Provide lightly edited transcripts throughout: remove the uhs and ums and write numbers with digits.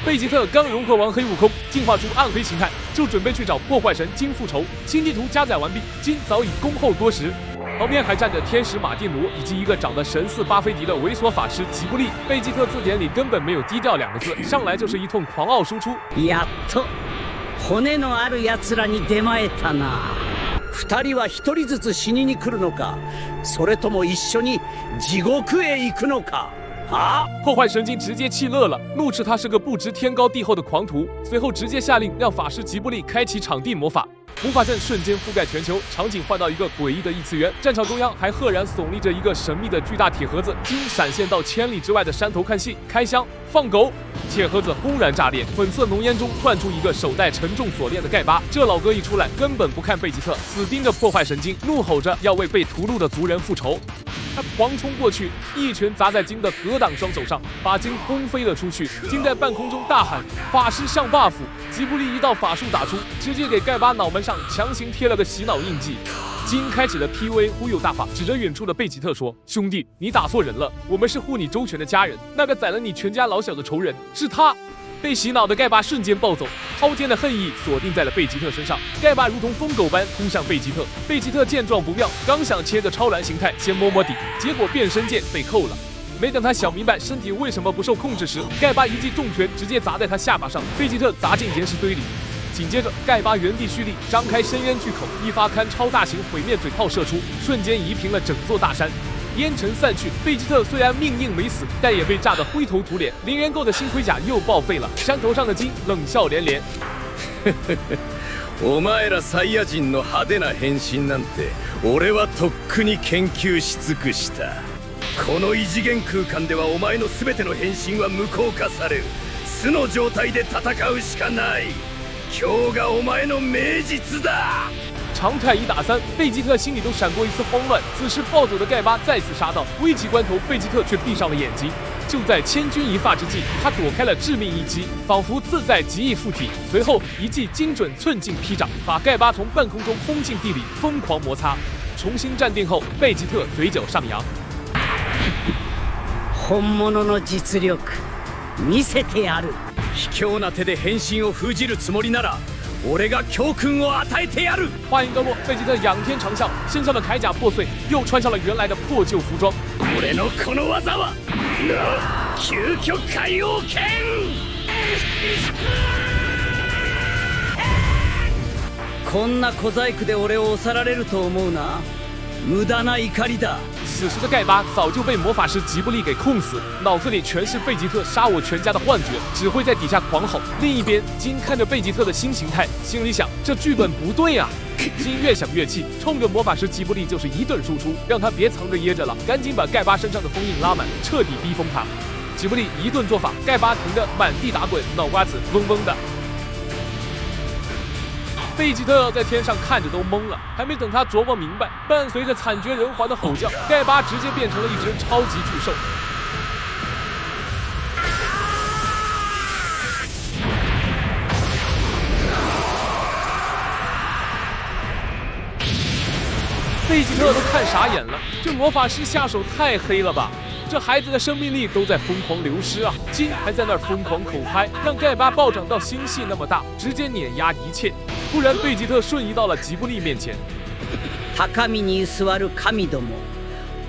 贝吉特刚融合完黑悟空，进化出暗黑形态，就准备去找破坏神金复仇。新地图加载完毕，金早已恭候多时。旁边还站着天使马蒂努以及一个长得神似巴菲迪的猥琐法师吉布利。贝吉特字典里根本没有低调2个字，上来就是一通狂傲输出。やっと骨のある奴らに出前たな。2人は1人ずつ死にに来るのか、それとも一緒に地獄へ行くのか。破坏神经直接气乐了，怒斥他是个不知天高地厚的狂徒，随后直接下令让法师吉布利开启场地魔法，魔法阵瞬间覆盖全球，场景换到一个诡异的异次元，战场中央还赫然耸立着一个神秘的巨大铁盒子，金闪现到千里之外的山头看戏，开箱放狗，铁盒子轰然炸裂，粉色浓烟中窜出一个手戴沉重锁链的盖巴，这老哥一出来根本不看贝吉特，死盯着破坏神经，怒吼着要为被屠戮的族人复仇。他狂冲过去，一拳砸在金的格挡双手上，把金轰飞了出去。金在半空中大喊：“法师上 buff！” 吉布利一道法术打出，直接给盖巴脑门上强行贴了个洗脑印记。金开启了 PUA 忽悠大法，指着远处的贝吉特说：“兄弟，你打错人了，我们是护你周全的家人，那个宰了你全家老小的仇人是他。”被洗脑的盖巴瞬间暴走，滔天的恨意锁定在了贝吉特身上。盖巴如同疯狗般扑向贝吉特，贝吉特见状不妙，刚想切着超蓝形态先摸摸底，结果变身剑被扣了。没等他想明白身体为什么不受控制时，盖巴一记重拳直接砸在他下巴上，贝吉特砸进岩石堆里。紧接着，盖巴原地蓄力，张开深渊巨口，一发堪超大型毁灭嘴炮射出，瞬间夷平了整座大山。烟尘散去，贝吉特虽然命硬没死，但也被炸得灰头土脸。0元购的新盔甲又报废了。山头上的金冷笑连连。お前らサイヤ人の派手な変身なんて、俺はとっくに研究し尽くした。この異次元空間ではお前の全ての変身は無効化される。素の状態で戦うしかない。今日がお前の命日だ。常态1打3，贝吉特心里都闪过一丝慌乱。此时暴走的盖巴再次杀到，危急关头，贝吉特却闭上了眼睛。就在千钧一发之际，他躲开了致命一击，仿佛自在极易附体。随后一记精准寸劲劈掌，把盖巴从半空中轰进地里，疯狂摩擦。重新站定后，贝吉特嘴角上扬。本物の実力見せてやる。卑怯な手で変身を封じるつもりなら。俺が教訓を与えてやる。话音刚落，贝吉特仰天长啸，身上的铠甲破碎，又穿上了原来的破旧服装。俺のこの技は究極海王剣。こんな小細工で俺を押さられると思うな。無駄な怒りだ。此时的盖巴早就被魔法师吉布利给控死，脑子里全是贝吉特杀我全家的幻觉，只会在底下狂吼。另一边，金看着贝吉特的新形态，心里想：这剧本不对啊！金越想越气，冲着魔法师吉布利就是一顿输出，让他别藏着掖着了，赶紧把盖巴身上的封印拉满，彻底逼疯他。吉布利一顿做法，盖巴疼得满地打滚，脑瓜子嗡嗡的。贝吉特在天上看着都懵了，还没等他琢磨明白，伴随着惨绝人寰的吼叫，盖巴直接变成了一只超级巨兽。贝吉特都看傻眼了，这魔法师下手太黑了吧！这孩子的生命力都在疯狂流失啊！金还在那儿疯狂口嗨，让盖巴暴涨到星系那么大，直接碾压一切。突然，贝吉特瞬移到了吉布利面前。高みに居座る神ども、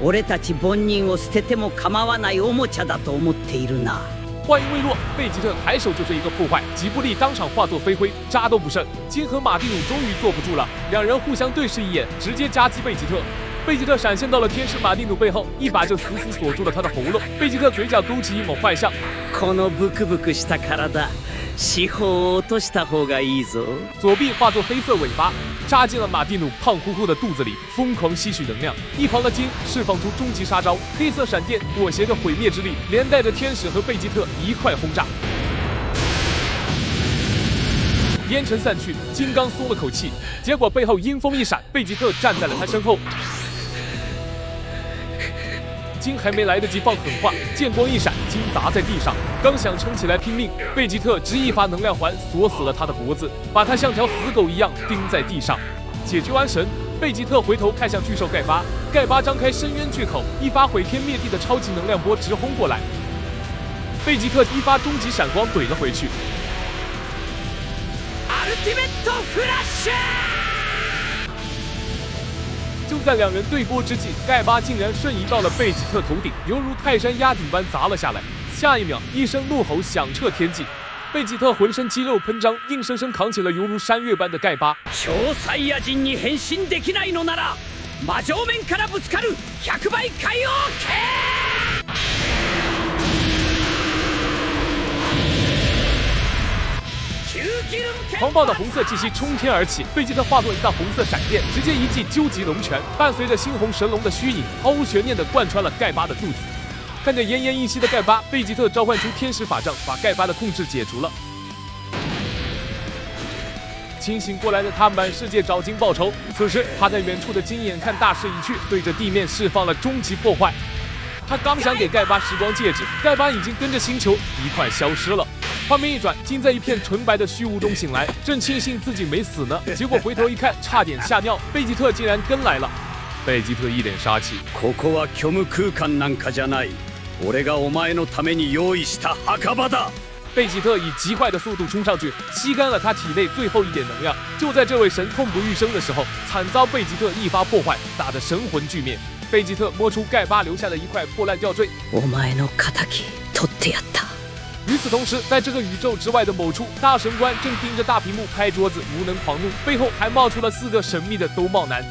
俺たち凡人を捨てても構わないおもちゃだと思っているな。话音未落，贝吉特抬手就是一个破坏，吉布利当场化作飞灰，渣都不剩。金和马蒂努终于坐不住了，两人互相对视一眼，直接夹击贝吉特。贝吉特闪现到了天使马蒂努背后，一把就死死锁住了他的喉咙。贝吉特嘴角勾起一抹坏笑，このブクブクした体、四方を落とした方がいいぞ。左臂化作黑色尾巴，扎进了马蒂努胖乎乎的肚子里，疯狂吸取能量。一旁的金释放出终极杀招，黑色闪电裹挟着毁灭之力，连带着天使和贝吉特一块轰炸。烟尘散去，金刚松了口气，结果背后阴风一闪，贝吉特站在了他身后。金还没来得及放狠话，剑光一闪，金砸在地上，刚想撑起来拼命，贝吉特直一发能量环锁死了他的脖子，把他像条死狗一样钉在地上。解决完神，贝吉特回头看向巨兽盖巴，盖巴张开深渊巨口，一发毁天灭地的超级能量波直轰过来。贝吉特一发终极闪光怼了回去。Ultimate Flash！ 就在两人对波之际，盖巴竟然瞬移到了贝吉特头顶，犹如泰山压顶般砸了下来。下一秒，一声怒吼响彻天际，贝吉特浑身肌肉喷张，硬生生扛起了犹如山岳般的盖巴。超サイヤ人に変身できないのなら、魔上面からぶつかる100倍海王剣！狂暴的红色气息冲天而起，贝吉特化作一道红色闪电，直接一记究极龙拳，伴随着猩红神龙的虚影，毫无悬念地贯穿了盖巴的肚子。看着奄奄一息的盖巴，贝吉特召唤出天使法杖，把盖巴的控制解除了。清醒过来的他满世界找金报仇，此时他在远处的金眼看大势已去，对着地面释放了终极破坏。他刚想给盖巴时光戒指，盖巴已经跟着星球一块消失了。画面一转，竟在一片纯白的虚无中醒来，正庆幸自己没死呢，结果回头一看，差点吓尿，贝吉特竟然跟来了。贝吉特一脸杀气，ここは虚無空間なんかじゃない。俺がお前のために用意した墓場だ。贝吉特以极快的速度冲上去，吸干了他体内最后一点能量。就在这位神痛不欲生的时候，惨遭贝吉特一发破坏，打得神魂俱灭。贝吉特摸出盖巴留下的一块破烂吊坠，お前の仇取ってやった。与此同时，在这个宇宙之外的某处，大神官正盯着大屏幕拍桌子，无能狂怒，背后还冒出了4个神秘的兜帽男。